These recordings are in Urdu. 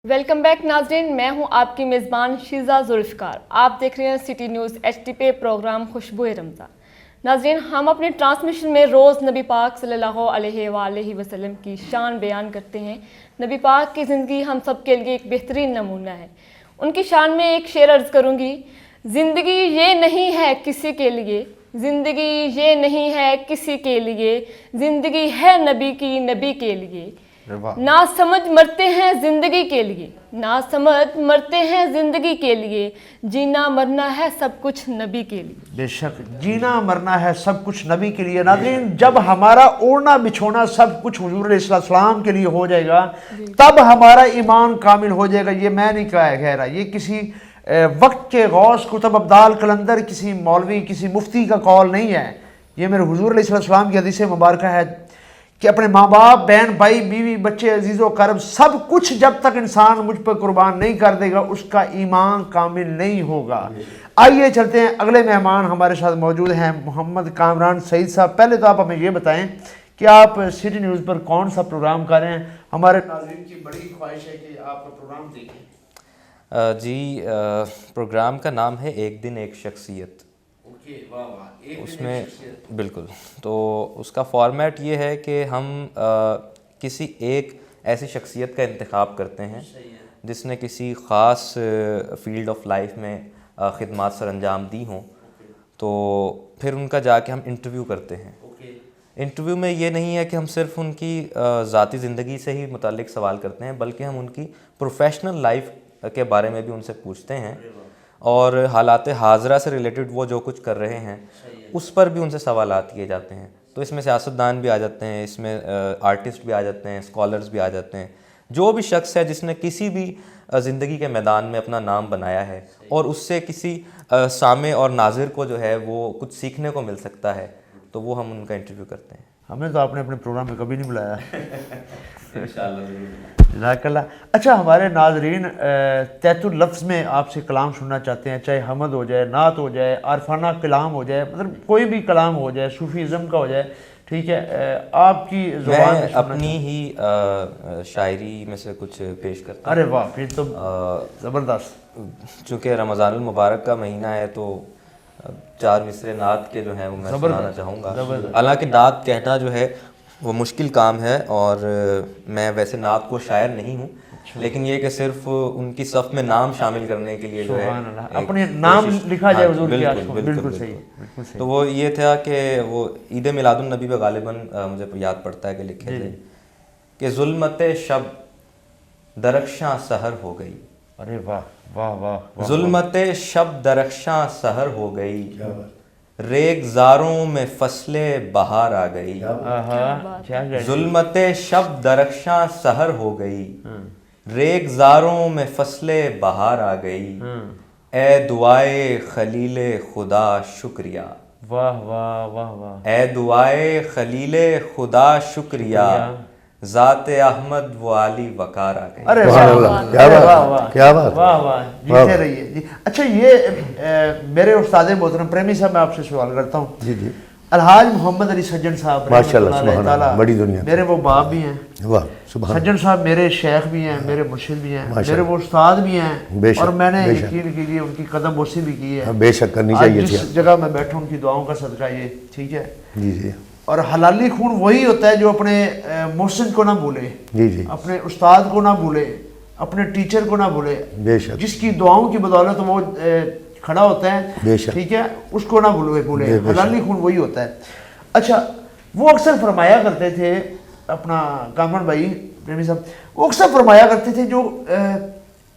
ویلکم بیک ناظرین، میں ہوں آپ کی میزبان شیزہ ذوالفقار۔ آپ دیکھ رہے ہیں سٹی نیوز HD پہ پروگرام خوشبو رمضان۔ ناظرین، ہم اپنے ٹرانسمیشن میں روز نبی پاک صلی اللہ علیہ وآلہ وسلم کی شان بیان کرتے ہیں۔ نبی پاک کی زندگی ہم سب کے لیے ایک بہترین نمونہ ہے۔ ان کی شان میں ایک شعر عرض کروں گی: زندگی یہ نہیں ہے کسی کے لیے، زندگی یہ نہیں ہے کسی کے لیے، زندگی ہے نبی کی، نبی کے لیے۔ نہ سمجھ مرتے ہیں زندگی کے لیے، نہ سمجھ مرتے ہیں زندگی کے لیے، جینا مرنا ہے سب کچھ نبی کے لیے۔ بے شک جینا مرنا ہے سب کچھ نبی کے لیے۔ ناظرین، جب ہمارا اوڑھنا بچھونا سب کچھ حضور علیہ السلام کے لیے ہو جائے گا تب ہمارا ایمان کامل ہو جائے گا۔ یہ میں نہیں کہہ رہا، یہ کسی وقت کے غوث کتب ابدال قلندر، کسی مولوی، کسی مفتی کا قول نہیں ہے۔ یہ میرے حضور علیہ السلام کی حدیث مبارکہ ہے کہ اپنے ماں باپ، بہن بھائی، بیوی بچے، عزیز و قرب، سب کچھ جب تک انسان مجھ پر قربان نہیں کر دے گا اس کا ایمان کامل نہیں ہوگا۔ آئیے چلتے ہیں، اگلے مہمان ہمارے ساتھ موجود ہیں محمد کامران سعید صاحب۔ پہلے تو آپ ہمیں یہ بتائیں کہ آپ سٹی نیوز پر کون سا پروگرام کر رہے ہیں؟ ہمارے ناظرین کی بڑی خواہش ہے کہ آپ کا پروگرام دیکھیں۔ جی، پروگرام کا نام ہے ایک دن ایک شخصیت۔ اس میں بالکل، تو اس کا فارمیٹ یہ ہے کہ ہم کسی ایک ایسی شخصیت کا انتخاب کرتے ہیں جس نے کسی خاص فیلڈ آف لائف میں خدمات سر انجام دی ہوں، تو پھر ان کا جا کے ہم انٹرویو کرتے ہیں۔ انٹرویو میں یہ نہیں ہے کہ ہم صرف ان کی ذاتی زندگی سے ہی متعلق سوال کرتے ہیں، بلکہ ہم ان کی پروفیشنل لائف کے بارے میں بھی ان سے پوچھتے ہیں، اور حالات حاضرہ سے ریلیٹڈ وہ جو کچھ کر رہے ہیں اس پر بھی ان سے سوالات کیے جاتے ہیں۔ تو اس میں سیاستدان بھی آ جاتے ہیں، اس میں آرٹسٹ بھی آ جاتے ہیں، اسکالرز بھی آ جاتے ہیں، جو بھی شخص ہے جس نے کسی بھی زندگی کے میدان میں اپنا نام بنایا ہے اور اس سے کسی سامع اور ناظر کو جو ہے وہ کچھ سیکھنے کو مل سکتا ہے، تو وہ ہم ان کا انٹرویو کرتے ہیں۔ ہمیں تو آپ نے اپنے پروگرام میں کبھی نہیں بلایا۔ انشاءاللہ ضرور۔ جزاک اللہ۔ اچھا، ہمارے ناظرین تحت اللفظ میں آپ سے کلام سننا چاہتے ہیں، چاہے حمد ہو جائے، نعت ہو جائے، عارفانہ کلام ہو جائے، مطلب کوئی بھی کلام ہو جائے، صوفیزم کا ہو جائے، ٹھیک ہے، آپ کی زبان میں اپنی ہی شاعری میں سے کچھ پیش کرتا ہوں۔ ارے واہ، پھر تو زبردست۔ چونکہ رمضان المبارک کا مہینہ ہے تو 4 مصرے نعت کے جو ہیں وہ میں سنانا چاہوں گا۔ حالانکہ نعت کہنا جو ہے وہ مشکل کام ہے، اور میں ویسے نعت کو شاعر نہیں ہوں، لیکن یہ کہ صرف ان کی صف میں نام شامل کرنے کے لیے جو ہے اپنے نام لکھا جائے حضور کی عاشق میں۔ بالکل صحیح۔ تو وہ یہ تھا کہ وہ عید میلاد النبی پہ غالباً مجھے یاد پڑتا ہے کہ لکھے تھے کہ ظلمت شب درخشاں سحر ہو گئی۔ ارے واہ واہ واہ۔ ظلمت شب درخشاں سحر ہو گئی، ریگ زاروں میں فصل بہار آ گئی۔ ظلمت شب درخشاں سحر ہو گئی، ریگ زاروں میں فصل بہار آ گئی، اے دعائے خلیل خدا شکریہ۔ واہ واہ واہ واہ۔ اے دعائے خلیل خدا شکریہ، ذات احمد و علی وقار آ گئی۔ ارے سبحان اللہ، کیا بات، کیا بات، واہ واہ، جیتے رہیے جی۔ اچھا، یہ میرے استاد محترم پریمی صاحب، میں آپ سے سوال کرتا ہوں۔ جی جی، الحاج محمد علی سجن صاحب، ماشاءاللہ، سبحان اللہ، بڑی دنیا، میرے وہ باپ بھی ہیں۔ واہ سبحان سجن صاحب میرے شیخ بھی ہیں، میرے مرشد بھی ہیں، میرے وہ استاد بھی ہیں، اور میں نے یقین کیجیے ان کی قدم بوسی بھی کی ہے۔ بے شک کرنی چاہیے تھی۔ جس جگہ میں بیٹھا ان کی دعاؤں کا صدقہ یہ، ٹھیک ہے۔ جی جی اور حلالی خون وہی ہوتا ہے جو اپنے محسن کو نہ بھولے، جی جی، اپنے استاد کو نہ بھولے، اپنے ٹیچر کو نہ بھولے، بے شک، جس کی دعاؤں کی بدولت وہ کھڑا ہوتا ہے، بے شک، ٹھیک ہے، اس کو نہ بھولے۔ حلالی خون وہی ہوتا ہے۔ اچھا، وہ اکثر فرمایا کرتے تھے، اپنا کامران بھائی پریمی صاحب، وہ اکثر فرمایا کرتے تھے جو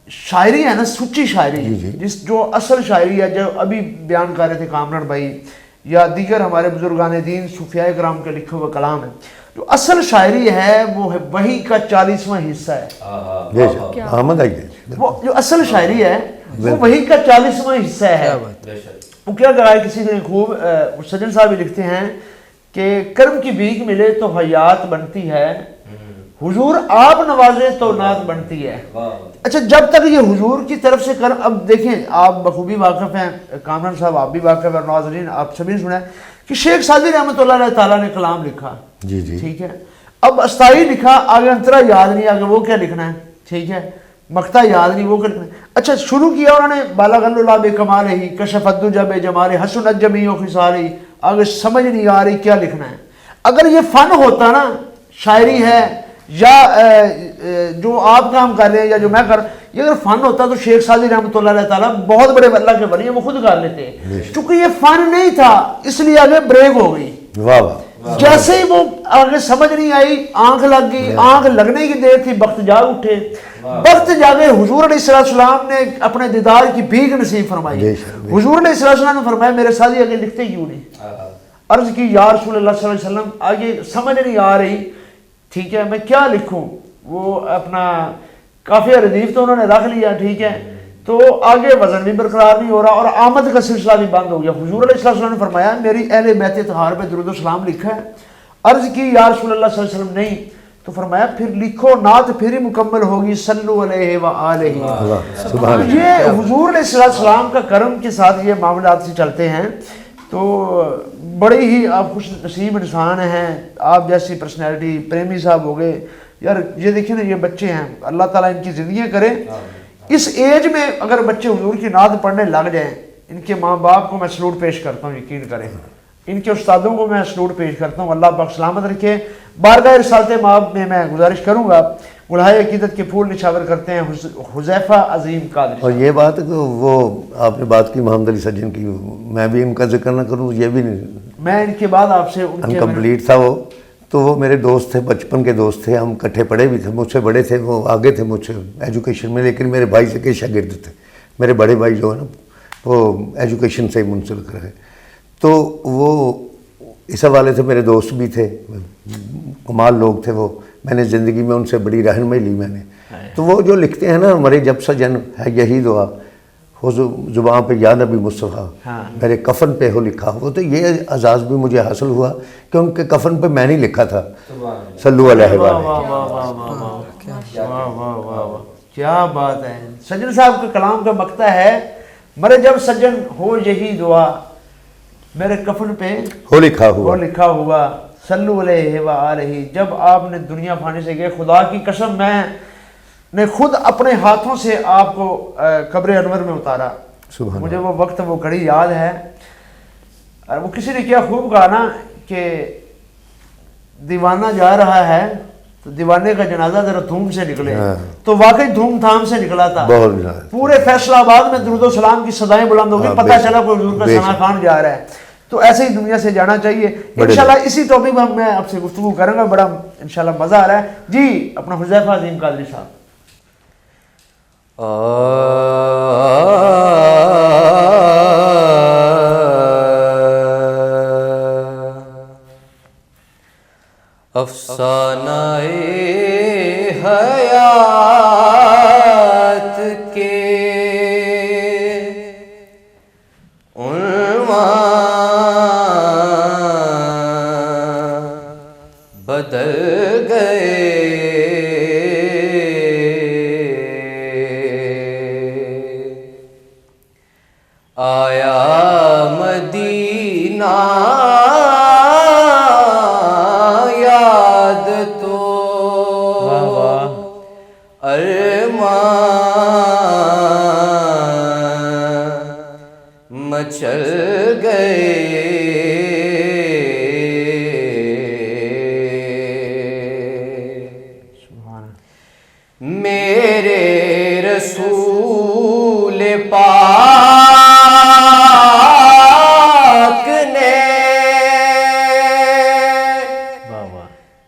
شاعری ہے نا، سچی شاعری ہے، جس جو اصل شاعری ہے، جو ابھی بیان کر رہے تھے کامران بھائی یا دیگر ہمارے بزرگان دین صوفیاء کرام کے لکھے ہوئے کلام ہے، جو اصل شاعری ہے وہ ہے وحی کا 40واں حصہ ہے۔ بے شک، آمد آئیے، وہ جو اصل شاعری ہے وہ وحی کا 40واں حصہ ہے۔ وہ کیا کہا ہے کسی نے خوب، سجن صاحب بھی لکھتے ہیں کہ کرم کی بھیک ملے تو حیات بنتی ہے، حضور آپ نوازے تو نعت بنتی ہے۔ اچھا، جب تک یہ حضور کی طرف سے کرم، اب دیکھیں آپ بخوبی واقف ہیں، کامران صاحب آپ بھی واقف ہیں، اور ناظرین آپ سبھی سنا ہے کہ شیخ سعدی رحمۃ اللہ علیہ تعالیٰ نے کلام لکھا، جی جی، ٹھیک ہے۔ اب استائی لکھا، آگے انترا یاد نہیں، آگے وہ کیا لکھنا ہے، ٹھیک ہے۔ مقطع یاد نہیں وہ کرنا. اچھا شروع کیا انہوں نے بالغ اللہ بے کمال ہی کشف الدجا بے جمال حسنت جمیع خصالی. آگے سمجھ نہیں آ رہی کیا لکھنا ہے. اگر یہ فن ہوتا نا, شاعری ہے یا جو آپ کام کر رہے ہیں یا جو میں کر, یہ اگر فن ہوتا تو شیخ سعدی رحمۃ اللہ علیہ تعالیٰ بہت بڑے اللہ کے ولی ہیں, وہ خود کر لیتے. چونکہ یہ فن نہیں تھا اس لیے آگے بریک ہو گئی. واہ واہ. جیسے ہی وہ آگے سمجھ نہیں آئی, آنکھ لگ گئی, آنکھ لگنے کی دیر تھی, وقت جاگ اٹھے. وقت جاگے حضور علیہ السلام نے اپنے دیدار کی بھیک نصیب فرمائی. حضور علیہ السلام نے فرمایا میرے ساتھ آگے لکھتے کیوں نہیں. عرض کی یا رسول اللہ صلی اللہ علیہ وسلم آگے سمجھ نہیں آ رہی, ٹھیک ہے میں کیا لکھوں. وہ اپنا کافی ردیف تو انہوں نے رکھ لیا, ٹھیک ہے, تو آگے وزن بھی برقرار نہیں ہو رہا اور آمد کا سلسلہ بھی بند ہو گیا. حضور علیہ السلام نے فرمایا میری اہل بیت اطہار پہ درود و سلام لکھا ہے. عرض کی یا رسول اللہ صلی اللہ علیہ وسلم نہیں, تو فرمایا پھر لکھو نعت پھر ہی مکمل ہوگی, صلو علیہ وآلہ. یہ حضور علیہ السلام کا کرم کے ساتھ یہ معاملات سے چلتے ہیں. تو بڑے ہی آپ خوش نصیب انسان ہیں, آپ جیسی پرسنالٹی. پریمی صاحب ہو گئے یار, یہ دیکھیں نا یہ بچے ہیں, اللہ تعالیٰ ان کی زندگیاں کرے. اس ایج میں اگر بچے حضور کی نعت پڑھنے لگ جائیں, ان کے ماں باپ کو میں سلوٹ پیش کرتا ہوں, یقین کریں. ان کے استادوں کو میں سلوٹ پیش کرتا ہوں, اللہ پاک سلامت رکھے. بارگاہ رسالت مآب میں گزارش کروں گا, گلہائے عقیدت کے پھول نچھاور کرتے ہیں حذیفہ عظیم قادری. اور یہ بات وہ آپ نے بات کی محمد علی سجن کی, میں بھی ان کا ذکر نہ کروں یہ بھی نہیں, میں ان کے بعد آپ سے انکمپلیٹ تھا وہ. تو وہ میرے دوست تھے, بچپن کے دوست تھے, ہم کٹھے پڑھے بھی تھے, مجھ سے بڑے تھے, وہ آگے تھے مجھ سے ایجوکیشن میں, لیکن میرے بھائی سے کے شاگرد تھے. میرے بڑے بھائی جو ہے نا وہ ایجوکیشن سے منسلک رہے. تو وہ اس حوالے سے میرے دوست بھی تھے, کمال لوگ تھے وہ. میں نے زندگی میں ان سے بڑی رہنمائی لی میں نے. تو وہ جو لکھتے ہیں نا ہمارے جب سجن ہے یہی دعا, ہو زبان پہ یا نبی مصطفیٰ میرے کفن پہ ہو لکھا. وہ تو یہ اعزاز بھی مجھے حاصل ہوا کہ ان کے کفن پہ میں نہیں لکھا تھا صلو علیہ وآلہ. کیا بات ہے. سجن صاحب کے کلام کا مقطع ہے, مرے جب سجن ہو یہی دعا میرے کفن پہ ہو لکھا ہوا صلو علیہ وآلہ. جب آپ نے دنیا فانی سے گئے, خدا کی قسم میں نے خود اپنے ہاتھوں سے آپ کو قبر انور میں اتارا. مجھے وہ وقت وہ گھڑی یاد ہے. اور وہ کسی نے کیا خوب کہا نا کہ دیوانہ جا رہا ہے تو دیوانے کا جنازہ ذرا دھوم سے نکلے. تو واقعی دھوم دھام سے نکلا تھا. پورے فیصلہ آباد میں درود و سلام کی صدائیں بلند ہو گئی, پتہ چلا کوئی حضور کا ثنا خان جا رہا ہے. تو ایسے ہی دنیا سے جانا چاہیے. انشاءاللہ اسی ٹاپک میں میں آپ سے گفتگو کروں گا, بڑا انشاءاللہ مزہ آ رہا ہے. جی اپنا حذیفہ عظیم قادری صاحب. افسانہ حیات کے عنوان بدل گئے. آیا مدینہ یاد تو ارمان مچل گئے. میرے رسول پاک نے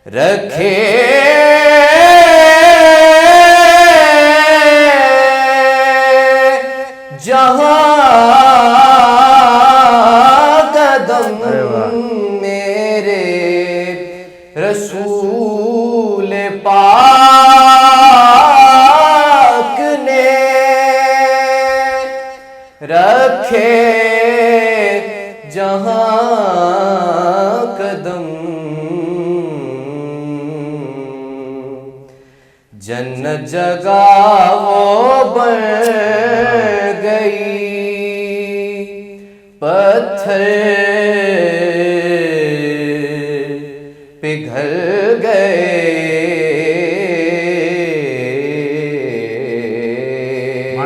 رکھے جہاں قدم, میرے رسول پاک نے رکھے جہاں قدم. جنت جگہ وہ بن گئی, پتھر پگھل گئے.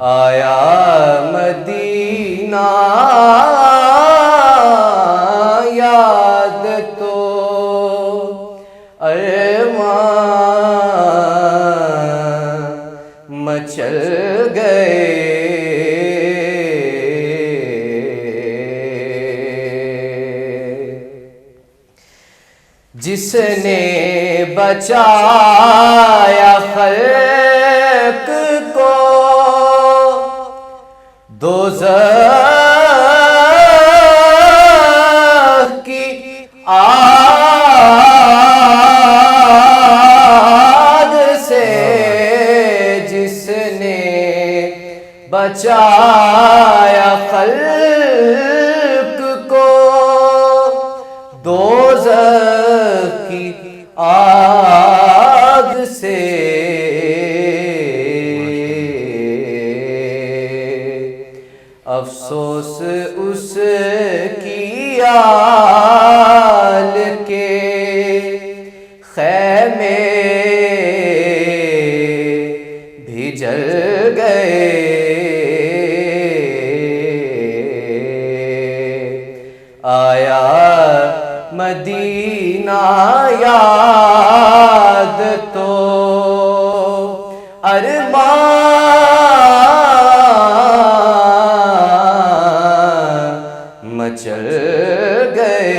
آیا مدینہ یاد تو ارمان مچل گئے جس نے بچایا خلق کو دوزخ کی آگ سے، جس نے بچایا خلق کو دوزخ کی آگ سے، افسوس اس کی آل کے خیمے بھی جل گئے، آیا مدینہ یاد تو ارمان مچل گئے۔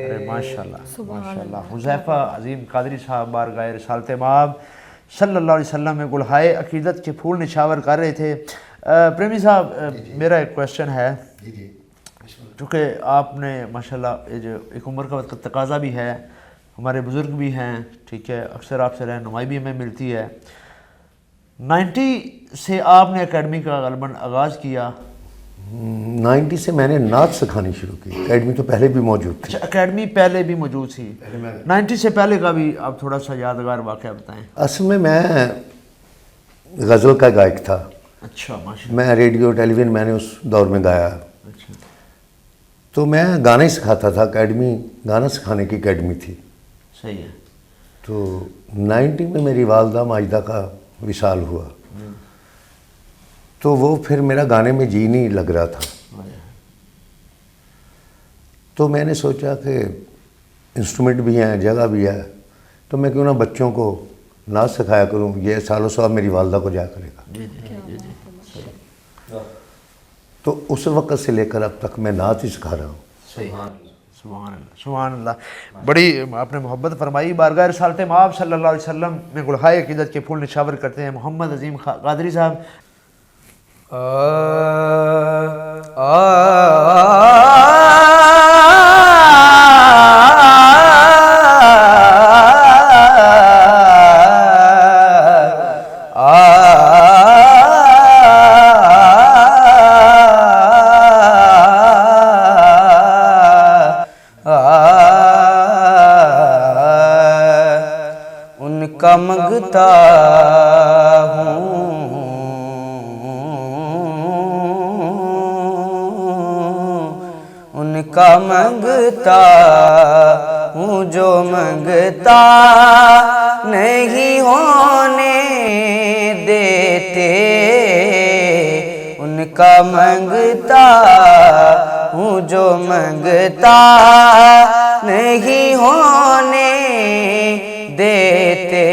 ارے ماشاءاللہ ماشاءاللہ حذیفہ عظیم قادری صاحب بارگاہ رسالت مآب صلی اللہ علیہ وسلم میں گلہائے عقیدت کے پھول نشاور کر رہے تھے۔ پریمی صاحب میرا ایک کویسچن ہے، چونکہ آپ نے ماشاءاللہ جو ایک عمر کا تقاضا بھی ہے، ہمارے بزرگ بھی ہیں، ٹھیک ہے، اکثر آپ سے رہنمائی بھی ہمیں ملتی ہے۔ 90 سے آپ نے اکیڈمی کا غالباً آغاز کیا۔ 90 سے میں نے نعت سکھانی شروع کی، اکیڈمی تو پہلے بھی موجود تھی۔ اچھا، اکیڈمی پہلے بھی موجود تھی، 90 سے پہلے کا بھی آپ تھوڑا سا یادگار واقعہ بتائیں۔ اصل میں غزل کا گائک تھا، اچھا ماشاءاللہ، میں ریڈیو ٹیلی ویژن میں نے اس دور میں گایا، اچھا تو میں گانے سکھاتا تھا، اکیڈمی گانا سکھانے کی اکیڈمی تھی۔ صحیح ہے۔ تو 90 میں میری والدہ ماجدہ کا وصال ہوا، تو وہ پھر میرا گانے میں جی نہیں لگ رہا تھا، تو میں نے سوچا کہ انسٹرومنٹ بھی ہیں، جگہ بھی ہے، تو میں کیوں نہ بچوں کو نعت سکھایا کروں، یہ سالوں سال میری والدہ کو جا کرے گا۔ تو اس وقت سے لے کر اب تک میں نعت ہی سکھا رہا ہوں۔ سبحان اللہ سبحان اللہ، بڑی آپ نے محبت فرمائی۔ بارگاہ رسالت مآب صلی اللہ علیہ وسلم میں گلہائے عقیدت کے پھول نشاور کرتے ہیں محمد عظیم قادری صاحب۔ ان کا منگتا ہوں ان کا منگتا ہوں جو منگتا نہیں ہونے دیتے، ان کا منگتا ہوں جو منگتا نہیں ہونے دیتے،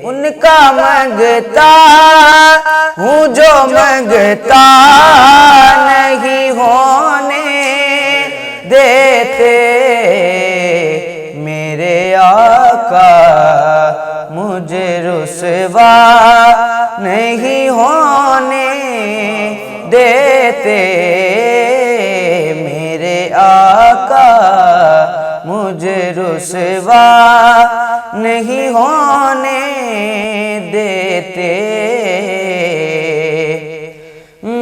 ان کا منگتا ہوں جو منگتا نہیں ہونے دیتے، میرے آقا مجھے رسوا نہیں ہونے دیتے، میرے آقا مجھے رسوا نہیں ہونے دیتے،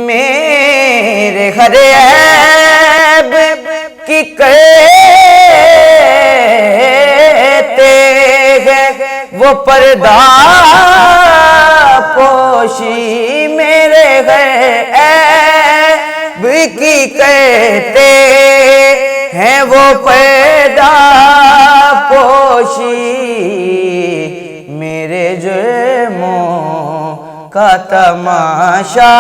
میرے ہر عیب کی کہتے ہیں وہ پردہ پوشی، میرے ہر عیب کی کہتے ہیں وہ پردہ پوشی، کا تماشا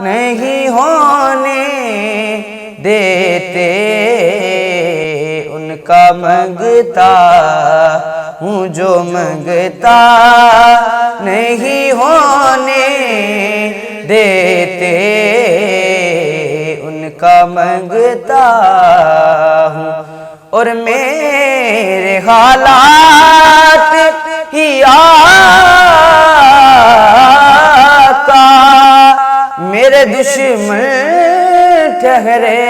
نہیں ہونے دیتے، ان کا منگتا ہوں جو منگتا نہیں ہونے دیتے، ان کا منگتا ہوں، اور میرے حالات ہی آقا میرے دشمن ٹھہرے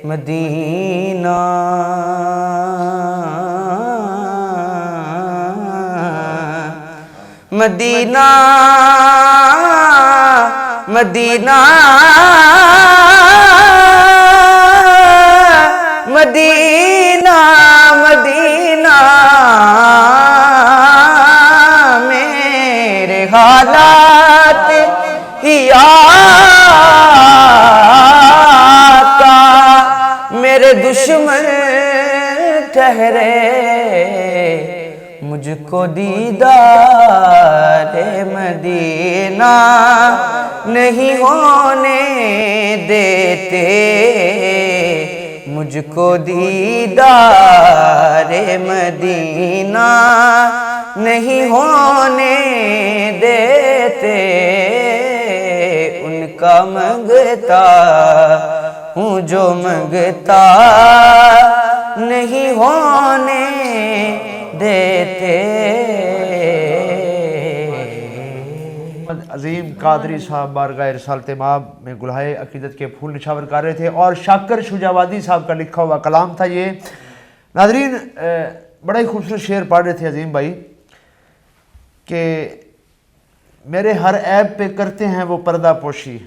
مدینہ، مدینہ مدینہ مدینہ مدینہ، میرے حالات ہی آقا میرے دشمن ٹھہرے، مجھ کو دیدار مدینہ نہیں ہونے دیتے، مجھ کو دیدار مدینہ نہیں ہونے دیتے، ان کا منگتا ہوں جو منگتا نہیں ہونے دیتے۔ عظیم قادری صاحب بارگاہ رسالت مآب میں گلہائے عقیدت کے پھول نچھاور کر رہے تھے، اور شاکر شجاوادی صاحب کا لکھا ہوا کلام تھا یہ۔ ناظرین بڑا ہی خوبصورت شعر پڑھ رہے تھے عظیم بھائی کہ میرے ہر عیب پہ کرتے ہیں وہ پردہ پوشی،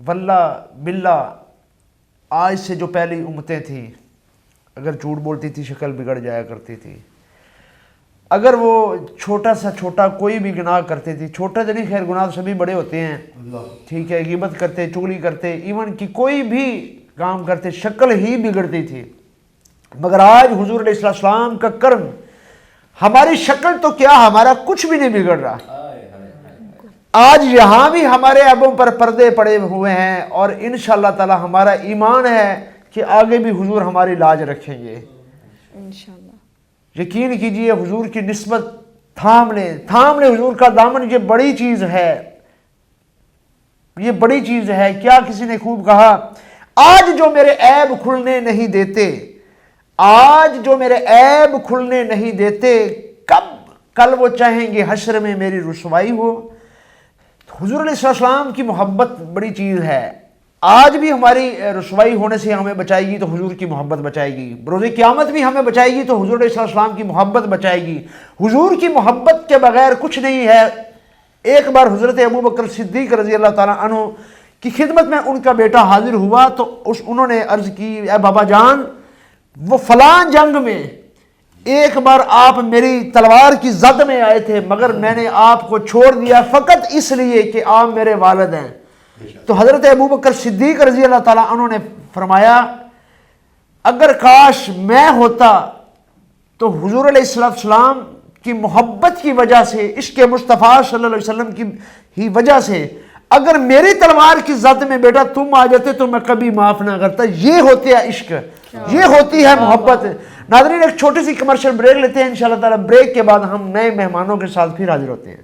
واللہ باللہ آج سے جو پہلی امتیں تھیں اگر جھوٹ بولتی تھی شکل بگڑ جایا کرتی تھی، اگر وہ چھوٹا سا چھوٹا کوئی بھی گناہ کرتے تھی، چھوٹا تو نہیں خیر گناہ تو سبھی بڑے ہوتے ہیں، ٹھیک ہے، غیبت کرتے، چغلی کرتے، ایون کہ کوئی بھی کام کرتے شکل ہی بگڑتی تھی، مگر آج حضور علیہ السلام کا کرم، ہماری شکل تو کیا ہمارا کچھ بھی نہیں بگڑ رہا، آج یہاں بھی ہمارے عیبوں پر پردے پڑے ہوئے ہیں، اور انشاءاللہ تعالی ہمارا ایمان ہے کہ آگے بھی حضور ہماری لاج رکھیں گے انشاءاللہ۔ یقین کیجئے حضور کی نسبت تھام لیں حضور کا دامن، یہ بڑی چیز ہے، یہ بڑی چیز ہے۔ کیا کسی نے خوب کہا، آج جو میرے عیب کھلنے نہیں دیتے، آج جو میرے عیب کھلنے نہیں دیتے، کل وہ چاہیں گے حشر میں میری رسوائی ہو۔ حضور علیہ السلام کی محبت بڑی چیز ہے، آج بھی ہماری رسوائی ہونے سے ہمیں بچائے گی تو حضور کی محبت بچائے گی، بروز قیامت بھی ہمیں بچائے گی تو حضور علیہ السلام کی محبت بچائے گی۔ حضور کی محبت کے بغیر کچھ نہیں ہے۔ ایک بار حضرت ابوبکر صدیق رضی اللہ تعالیٰ عنہ کی خدمت میں ان کا بیٹا حاضر ہوا تو انہوں نے عرض کی، اے بابا جان، وہ فلاں جنگ میں ایک بار آپ میری تلوار کی زد میں آئے تھے، مگر میں نے آپ کو چھوڑ دیا فقط اس لیے کہ آپ میرے والد ہیں۔ تو حضرت ابوبکر صدیق رضی اللہ تعالیٰ عنہ نے فرمایا، اگر کاش میں ہوتا تو حضور علیہ السلام کی محبت کی وجہ سے، عشق مصطفیٰ صلی اللہ علیہ وسلم کی ہی وجہ سے اگر میری تلوار کی زد میں بیٹا تم آ جاتے تو میں کبھی معاف نہ کرتا۔ یہ ہوتی ہے عشق، یہ ہوتی ہے محبت۔ ناظرین ایک چھوٹی سی کمرشل بریک لیتے ہیں، انشاءاللہ تعالی بریک کے بعد ہم نئے مہمانوں کے ساتھ پھر حاضر ہوتے ہیں۔